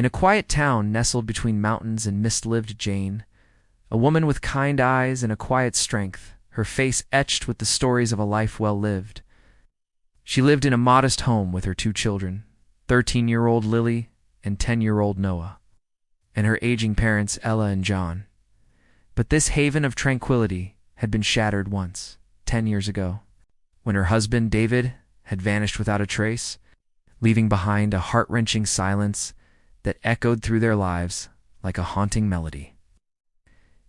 In a quiet town nestled between mountains and mist lived Jane, a woman with kind eyes and a quiet strength, her face etched with the stories of a life well lived. She lived in a modest home with her two children, 13-year-old Lily and 10-year-old Noah, and her aging parents Ella and John. But this haven of tranquility had been shattered once, 10 years ago, when her husband David had vanished without a trace, leaving behind a heart-wrenching silence that echoed through their lives like a haunting melody.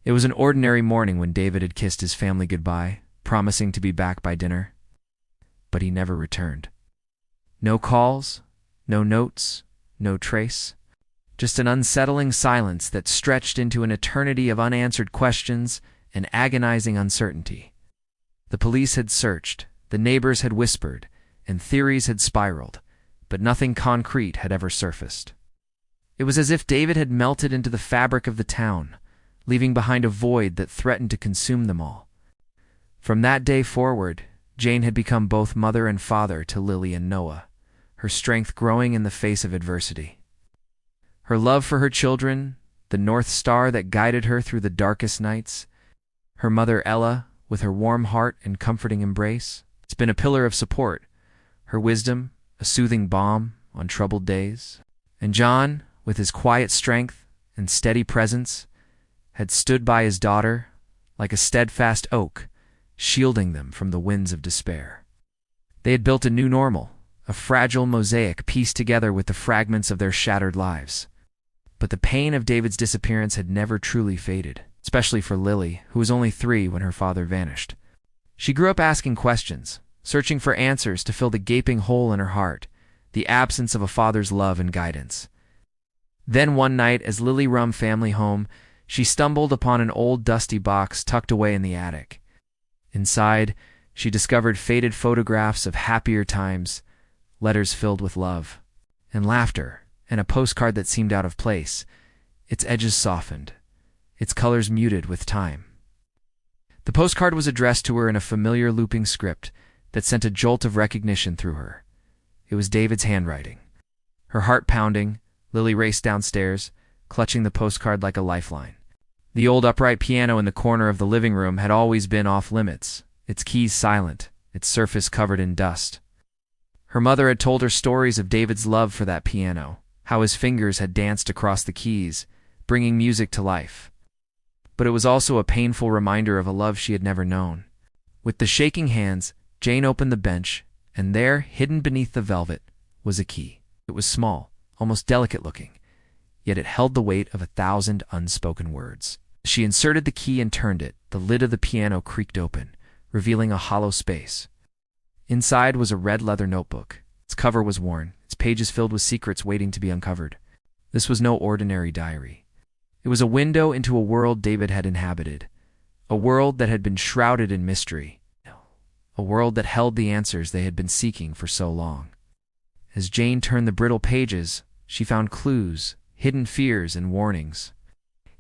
It was an ordinary morning when David had kissed his family goodbye, promising to be back by dinner. But he never returned. No calls, no notes, no trace. Just an unsettling silence that stretched into an eternity of unanswered questions and agonizing uncertainty. The police had searched, the neighbors had whispered, and theories had spiraled, but nothing concrete had ever surfaced. It was as if David had melted into the fabric of the town, leaving behind a void that threatened to consume them all. From that day forward, Jane had become both mother and father to Lily and Noah, her strength growing in the face of adversity. Her love for her children, the North Star that guided her through the darkest nights, her mother Ella, with her warm heart and comforting embrace, it's been a pillar of support, her wisdom, a soothing balm on troubled days. And John, with his quiet strength and steady presence, had stood by his daughter like a steadfast oak, shielding them from the winds of despair. They had built a new normal, a fragile mosaic pieced together with the fragments of their shattered lives. But the pain of David's disappearance had never truly faded, especially for Lily, who was only 3 when her father vanished. She grew up asking questions, searching for answers to fill the gaping hole in her heart, the absence of a father's love and guidance. Then one night, as Lily roamed family home, she stumbled upon an old dusty box tucked away in the attic. Inside, she discovered faded photographs of happier times, letters filled with love and laughter, and a postcard that seemed out of place, its edges softened, its colors muted with time. The postcard was addressed to her in a familiar looping script that sent a jolt of recognition through her. It was David's handwriting. Her heart pounding, Lily raced downstairs, clutching the postcard like a lifeline. The old upright piano in the corner of the living room had always been off limits, its keys silent, its surface covered in dust. Her mother had told her stories of David's love for that piano, how his fingers had danced across the keys, bringing music to life. But it was also a painful reminder of a love she had never known. With the shaking hands, Jane opened the bench, and there, hidden beneath the velvet, was a key. It was small, almost delicate-looking, yet it held the weight of 1,000 unspoken words. She inserted the key and turned it. The lid of the piano creaked open, revealing a hollow space. Inside was a red leather notebook. Its cover was worn, its pages filled with secrets waiting to be uncovered. This was no ordinary diary. It was a window into a world David had inhabited, a world that had been shrouded in mystery, a world that held the answers they had been seeking for so long. As Jane turned the brittle pages, she found clues, hidden fears, and warnings.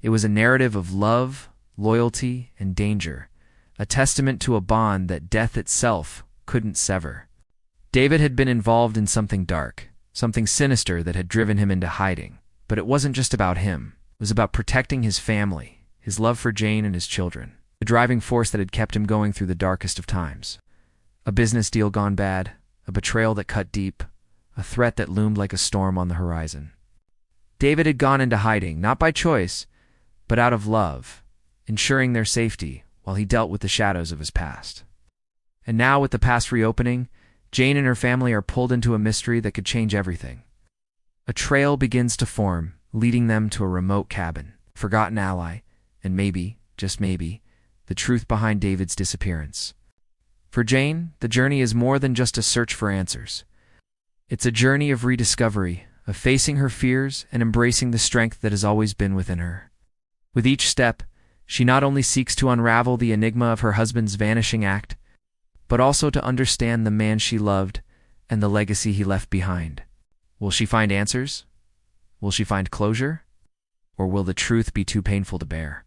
It was a narrative of love, loyalty, and danger, a testament to a bond that death itself couldn't sever. David had been involved in something dark, something sinister that had driven him into hiding. But it wasn't just about him. It was about protecting his family, his love for Jane and his children, the driving force that had kept him going through the darkest of times. A business deal gone bad, a betrayal that cut deep, a threat that loomed like a storm on the horizon. David had gone into hiding, not by choice, but out of love, ensuring their safety while he dealt with the shadows of his past. And now, with the past reopening, Jane and her family are pulled into a mystery that could change everything. A trail begins to form, leading them to a remote cabin, a forgotten ally, and maybe, just maybe, the truth behind David's disappearance. For Jane, the journey is more than just a search for answers. It's a journey of rediscovery, of facing her fears and embracing the strength that has always been within her. With each step, she not only seeks to unravel the enigma of her husband's vanishing act, but also to understand the man she loved and the legacy he left behind. Will she find answers? Will she find closure? Or will the truth be too painful to bear?